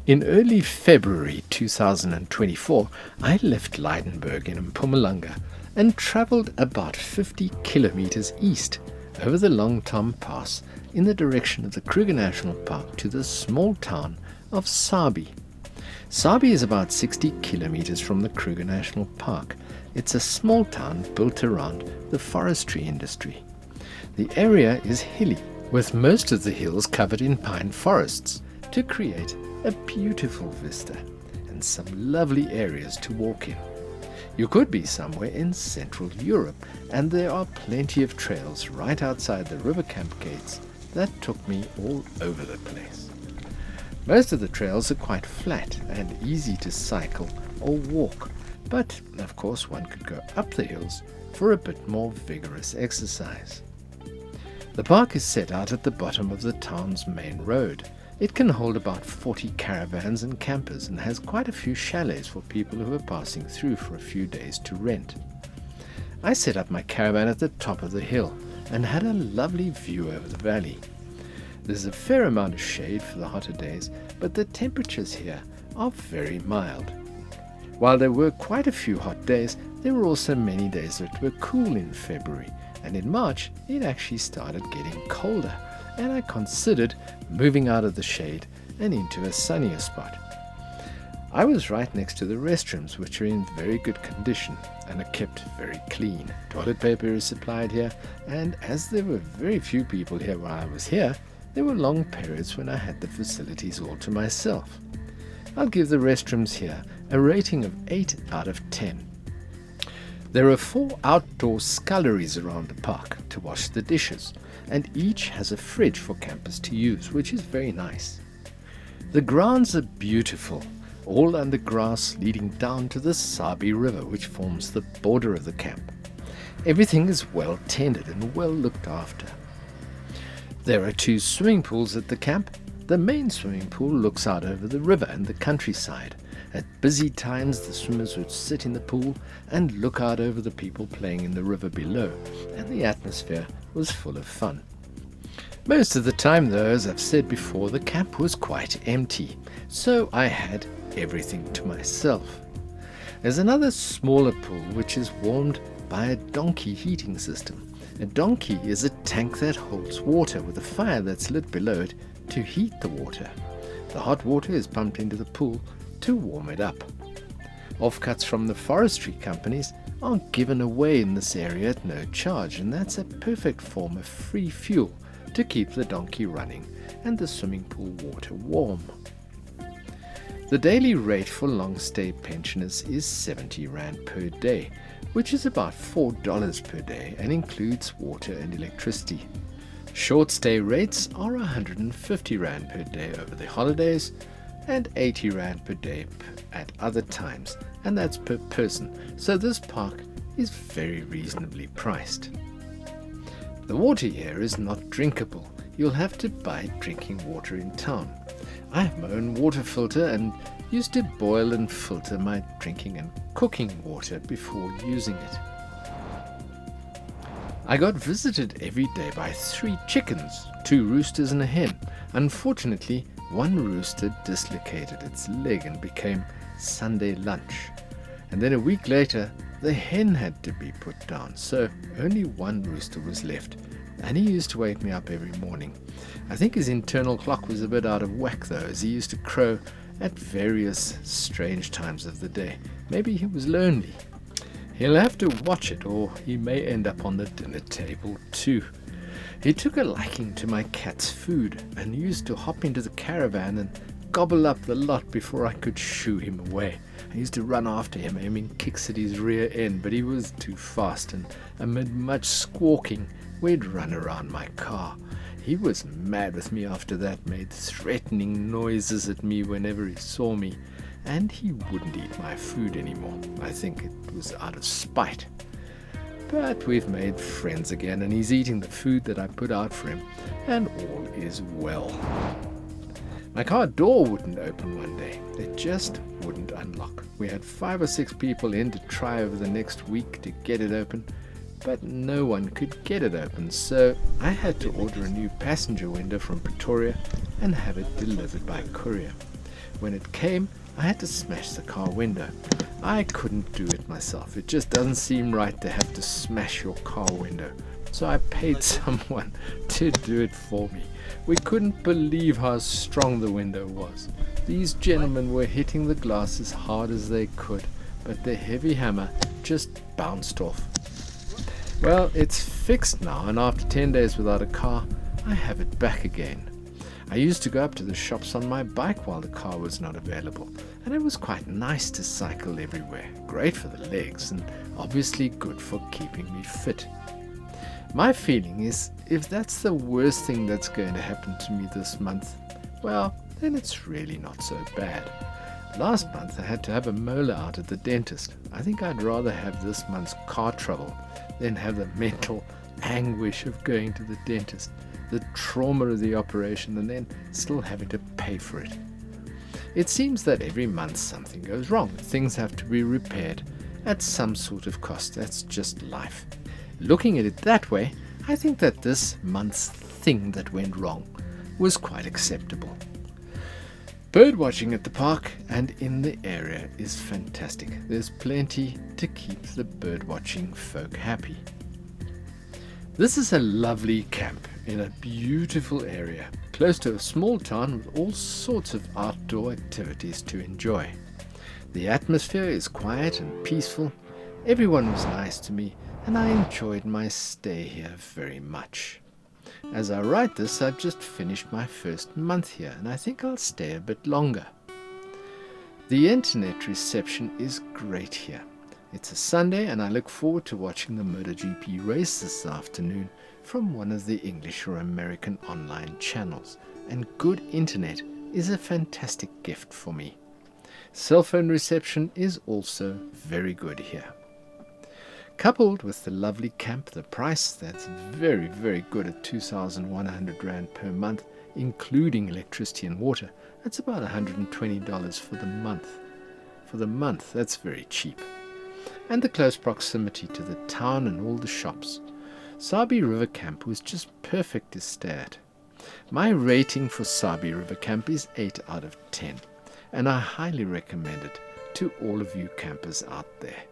In early February 2024, I left Lydenburg in Mpumalanga and travelled about 50 kilometers east over the Long Tom Pass in the direction of the Kruger National Park to the small town of Sabie. Sabie is about 60 kilometers from the Kruger National Park. It's a small town built around the forestry industry. The area is hilly, with most of the hills covered in pine forests to create a beautiful vista and some lovely areas to walk in. You could be somewhere in Central Europe, and there are plenty of trails right outside the river camp gates that took me all over the place. Most of the trails are quite flat and easy to cycle or walk, but of course one could go up the hills for a bit more vigorous exercise. The park is set out at the bottom of the town's main road. It can hold about 40 caravans and campers and has quite a few chalets for people who are passing through for a few days to rent. I set up my caravan at the top of the hill and had a lovely view over the valley. There's a fair amount of shade for the hotter days, but the temperatures here are very mild. While there were quite a few hot days, there were also many days that were cool in February, and in March it actually started getting colder, and I considered moving out of the shade and into a sunnier spot. I was right next to the restrooms, which are in very good condition and are kept very clean. Toilet paper is supplied here, and as there were very few people here while I was here, there were long periods when I had the facilities all to myself. I'll give the restrooms here a rating of 8 out of 10. There are 4 outdoor sculleries around the park to wash the dishes, and each has a fridge for campers to use, which is very nice. The grounds are beautiful, all under grass leading down to the Sabie River, which forms the border of the camp. Everything is well tended and well looked after. There are 2 swimming pools at the camp. The main swimming pool looks out over the river and the countryside. At busy times, the swimmers would sit in the pool and look out over the people playing in the river below, and the atmosphere was full of fun. Most of the time, though, as I've said before, the camp was quite empty, so I had everything to myself. There's another smaller pool which is warmed by a donkey heating system. A donkey is a tank that holds water with a fire that's lit below it to heat the water. The hot water is pumped into the pool to warm it up. Offcuts from the forestry companies are given away in this area at no charge, and that's a perfect form of free fuel to keep the donkey running and the swimming pool water warm. The daily rate for long-stay pensioners is 70 Rand per day, which is about $4 per day and includes water and electricity. Short-stay rates are 150 Rand per day over the holidays and 80 Rand per day at other times, and that's per person, so this park is very reasonably priced. The water here is not drinkable. You'll have to buy drinking water in town. I have my own water filter and used to boil and filter my drinking and cooking water before using it. I got visited every day by 3 chickens, 2 roosters and a hen. Unfortunately, one rooster dislocated its leg and became Sunday lunch. And then a week later, the hen had to be put down, so only one rooster was left. And he used to wake me up every morning. I think his internal clock was a bit out of whack though, as he used to crow at various strange times of the day. Maybe he was lonely. He'll have to watch it, or he may end up on the dinner table too. He took a liking to my cat's food and used to hop into the caravan and gobble up the lot before I could shoo him away. I used to run after him, aiming kicks at his rear end, but he was too fast, and amid much squawking, we'd run around my car. He was mad with me after that, made threatening noises at me whenever he saw me, and he wouldn't eat my food anymore. I think it was out of spite. But we've made friends again, and he's eating the food that I put out for him, and all is well. My car door wouldn't open one day. It just wouldn't unlock. We had 5 or 6 people in to try over the next week to get it open, but no one could get it open, so I had to order a new passenger window from Pretoria and have it delivered by courier. When it came, I had to smash the car window. I couldn't do it myself. It just doesn't seem right to have to smash your car window. So I paid someone to do it for me. We couldn't believe how strong the window was. These gentlemen were hitting the glass as hard as they could, but the heavy hammer just bounced off. Well, it's fixed now, and after 10 days without a car, I have it back again. I used to go up to the shops on my bike while the car was not available, and it was quite nice to cycle everywhere. Great for the legs, and obviously good for keeping me fit. My feeling is, if that's the worst thing that's going to happen to me this month, well, then it's really not so bad. Last month I had to have a molar out at the dentist. I think I'd rather have this month's car trouble than have the mental anguish of going to the dentist, the trauma of the operation, and then still having to pay for it. It seems that every month something goes wrong. Things have to be repaired at some sort of cost. That's just life. Looking at it that way, I think that this month's thing that went wrong was quite acceptable. Bird watching at the park and in the area is fantastic. There's plenty to keep the bird watching folk happy. This is a lovely camp in a beautiful area, close to a small town with all sorts of outdoor activities to enjoy. The atmosphere is quiet and peaceful. Everyone was nice to me, and I enjoyed my stay here very much. As I write this, I've just finished my first month here, and I think I'll stay a bit longer. The internet reception is great here. It's a Sunday, and I look forward to watching the MotoGP race this afternoon from one of the English or American online channels, and good internet is a fantastic gift for me. Cell phone reception is also very good here. Coupled with the lovely camp, the price, that's very, very good at 2,100 Rand per month, including electricity and water. That's about $120 for the month. For the month, that's very cheap. And the close proximity to the town and all the shops. Sabie River Camp was just perfect to stay at. My rating for Sabie River Camp is 8 out of 10, and I highly recommend it to all of you campers out there.